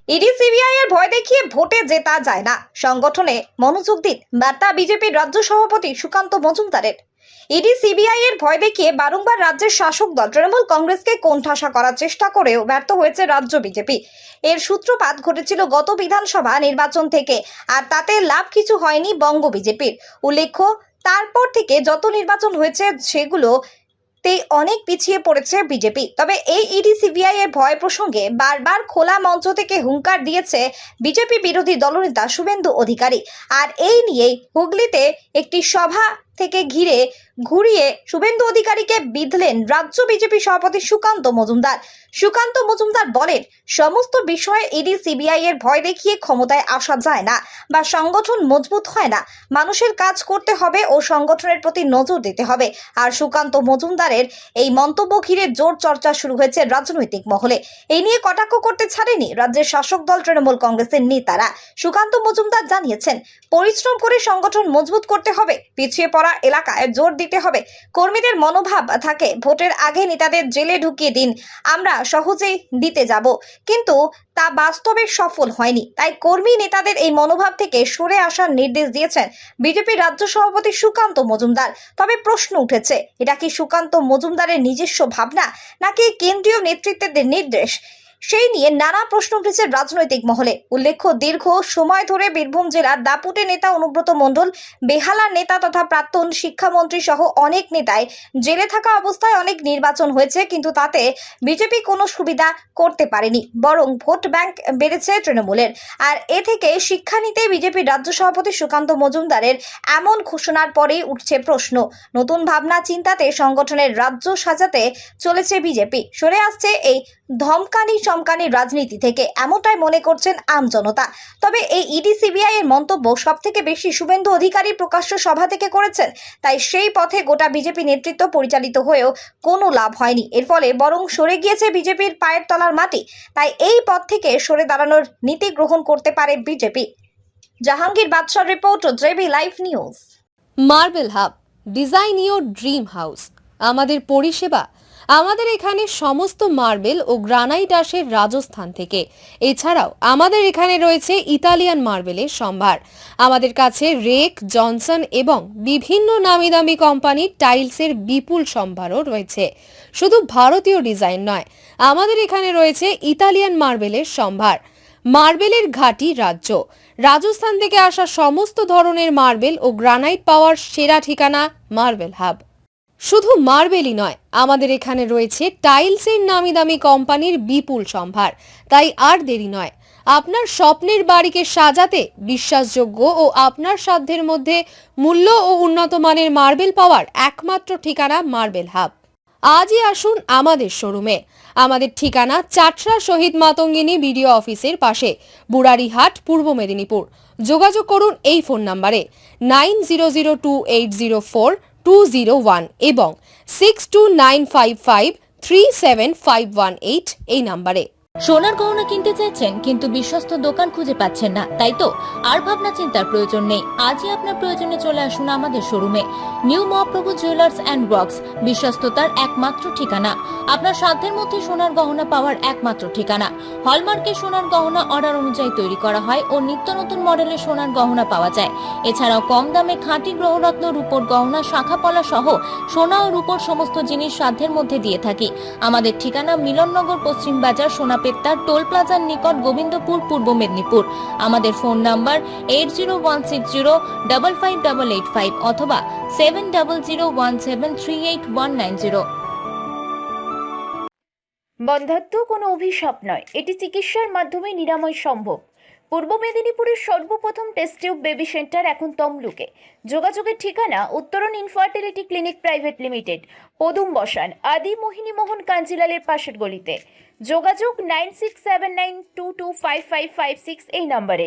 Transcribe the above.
ED CBI এর ভয় দেখিয়ে ভোটে জেতা যায় না, সংগঠনে মনোযোগ দিন বার্তা বিজেপির রাজ্য সভাপতি সুকান্ত মজুমদারের। ইডি সিবিআই এর ভয় দেখিয়ে বারংবার রাজ্যের শাসক দল তৃণমূল কংগ্রেসকে কোণঠাসা করার চেষ্টা করেও ব্যর্থ হয়েছে রাজ্য বিজেপি। এর সূত্রপাত ঘটেছিল গত বিধানসভা নির্বাচন থেকে, আর তাতে লাভ কিছু হয়নি বঙ্গ বিজেপির। উল্লেখ্য, তারপর থেকে যত নির্বাচন হয়েছে সেগুলো অনেক পিছিয়ে পড়েছে বিজেপি। তবে এই ইডি সিবিআই এর ভয় প্রসঙ্গে বারবার খোলা মঞ্চ থেকে হুঙ্কার দিয়েছে বিজেপি বিরোধী দলনেতা শুভেন্দু অধিকারী। আর এই নিয়েই হুগলিতে একটি সভা থেকে ঘুরিয়ে শুভেন্দু অধিকারীকে বিঁধলেন রাজ্য বিজেপি সভাপতি সুকান্ত মজুমদার। সুকান্ত মজুমদার বলেন, সমস্ত বিষয়ে ইডি সিবিআই এর ভয় দেখিয়ে ক্ষমতায় আসা যায় না বা সংগঠন মজবুত হয় না। মানুষের কাজ করতে হবে ও সংগঠনের প্রতি নজর দিতে হবে। আর সুকান্ত মজুমদারের এই মন্তব্য ঘিরে জোর চর্চা শুরু হয়েছে রাজনৈতিক মহলে। এই নিয়ে কটাক্ষ করতে ছাড়েনি রাজ্যের শাসক দল তৃণমূল কংগ্রেসের নেতারা। সুকান্ত মজুমদার জানিয়েছেন, পরিশ্রম করে সংগঠন মজবুত করতে হবে, পিছিয়ে পড়া এলাকায় জোর দিতে হবে। কর্মীদের মনোভাব থাকে ভোটের আগে নেতাদের জেলে ঢুকিয়ে দিন, আমরা সহজেই দিতে যাব, কিন্তু তা বাস্তবে সফল হয়নি। তাই কর্মী নেতাদের এই মনোভাব থেকে সরে আসার নির্দেশ দিয়েছেন বিজেপির রাজ্য সভাপতি সুকান্ত মজুমদার। তবে প্রশ্ন উঠেছে, এটা কি সুকান্ত মজুমদারের নিজস্ব ভাবনা নাকি কেন্দ্রীয় নেতৃত্বের নির্দেশ? সেই নিয়ে নানা প্রশ্ন উঠেছে রাজনৈতিক মহলে। উল্লেখ্য, দীর্ঘ সময় ধরে বীরভূম জেলার দাপুটে নেতা অনুব্রত মণ্ডল, বেহালার নেতা তথা প্রাক্তন শিক্ষামন্ত্রী সহ অনেক নেতাই জেলে থাকা অবস্থায় অনেক নির্বাচন হয়েছে, কিন্তু তাতে বিজেপি কোনো সুবিধা করতে পারেনি, বরং ভোট ব্যাংক বেড়েছে তৃণমূলের। আর এ থেকে শিক্ষা নিতে বিজেপির রাজ্য সভাপতি সুকান্ত মজুমদারের এমন ঘোষণার পরেই উঠছে প্রশ্ন, নতুন ভাবনা চিন্তাতে সংগঠনের রাজ্য সাজাতে চলেছে বিজেপি, সরে আসছে এই ধমকানি চমকানি রাজনীতি থেকে, এমনটাই মনে করছেন আমজনতা। তবে এই ইডি সিবিআই এর মন্তব্য সব থেকে বেশি শুভেন্দু অধিকারী প্রকাশ্য সভা থেকে করেছেন, তাই সেই পথে গোটা বিজেপি নেতৃত্ব পরিচালিত হয়েও কোনো লাভ হয়নি। এর ফলে বরং সরে গিয়েছে বিজেপির পায়ের তলার মাটি। তাই এই পথ থেকে সরে দাঁড়ানোর নীতি গ্রহণ করতে পারে বিজেপি। জাহাঙ্গীর বাদশাহ report, JB live news. Marble hub, design your dream house. আমাদের পরিষেবা, আমাদের এখানে সমস্ত মার্বেল ও গ্রানাইট আসে রাজস্থান থেকে। এছাড়াও আমাদের এখানে রয়েছে ইতালিয়ান মার্বেলের সম্ভার। আমাদের কাছে রেক, জনসন এবং বিভিন্ন নামি দামি কোম্পানির টাইলসের বিপুল সম্ভারও রয়েছে। শুধু ভারতীয় ডিজাইন নয়, আমাদের এখানে রয়েছে ইতালিয়ান মার্বেলের সম্ভার। মার্বেলের ঘাঁটি রাজ্য রাজস্থান থেকে আসা সমস্ত ধরনের মার্বেল ও গ্রানাইট পাওয়ার সেরা ঠিকানা মার্বেল হাব। শুধু মার্বেলই নয়, আমাদের এখানে রয়েছে টাইলসের নামি দামি কোম্পানির বিপুল সম্ভার। তাই আর দেরি নয়, আপনার স্বপ্নের বাড়িকে সাজাতে বিশ্বাসযোগ্য ও আপনার সাধ্যের মধ্যে মূল্য ও উন্নত মানের মার্বেল পাওয়ার একমাত্র ঠিকানা মার্বেল হাব। আজই আসুন আমাদের শোরুমে। আমাদের ঠিকানা চাটরা শহীদ মাতঙ্গিনী বিডিও অফিসের পাশে, বুড়ারিহাট, পূর্ব মেদিনীপুর। যোগাযোগ করুন এই ফোন নাম্বারে 9002804201 এবং 6295537518 এই নাম্বারে। সোনার গহনা কিনতে চাইছেন কিন্তু বিশ্বস্ত দোকান খুঁজে পাচ্ছেন না, তাই তো আর ভাবনা চিন্তার প্রয়োজন নেই। আজই আপনার প্রয়োজনে চলে আসুন আমাদের শোরুমে। New Mahaprabhu jewellers and works, বিশ্বস্ততার একমাত্র ঠিকানা। আপনার সাধ্যের মধ্যে সোনার গহনা পাওয়ার একমাত্র ঠিকানা। হলমার্কের সোনার গহনা অর্ডার অনুযায়ী তৈরি করা হয় ও নিত্য নতুন মডেলের সোনার গহনা পাওয়া যায়। এছাড়াও কম দামে খাঁটি গ্রহরত্ন, রূপোর গহনা, শাখাপলা সহ সোনা ও রূপোর সমস্ত জিনিস সাধ্যের মধ্যে দিয়ে থাকি। আমাদের ঠিকানা মিলননগর, পশ্চিম বাজার, সোনা পেত্তার টোল প্লাজার নিকট, গোবিন্দপুর, পূর্ব মেদিনীপুর। আমাদের ফোন নাম্বার 8016055885 অথবা 7001738190। বন্ধ্যাত্ব কোনো অভিশাপ নয়, এটি চিকিৎসার মাধ্যমে নিরাময় সম্ভব। পূর্ব মেদিনীপুরের সর্বপ্রথম টেস্ট টিউব বেবি সেন্টার এখন তমলুকে। যোগাযোগের ঠিকানা উত্তরণ ইনফার্টিলিটি ক্লিনিক প্রাইভেট লিমিটেড, পদুম বসান, আদি মোহিনী মোহন কাঞ্জিলালের পাশের গলিতে। যোগাযোগ 9679225556 এই নম্বরে।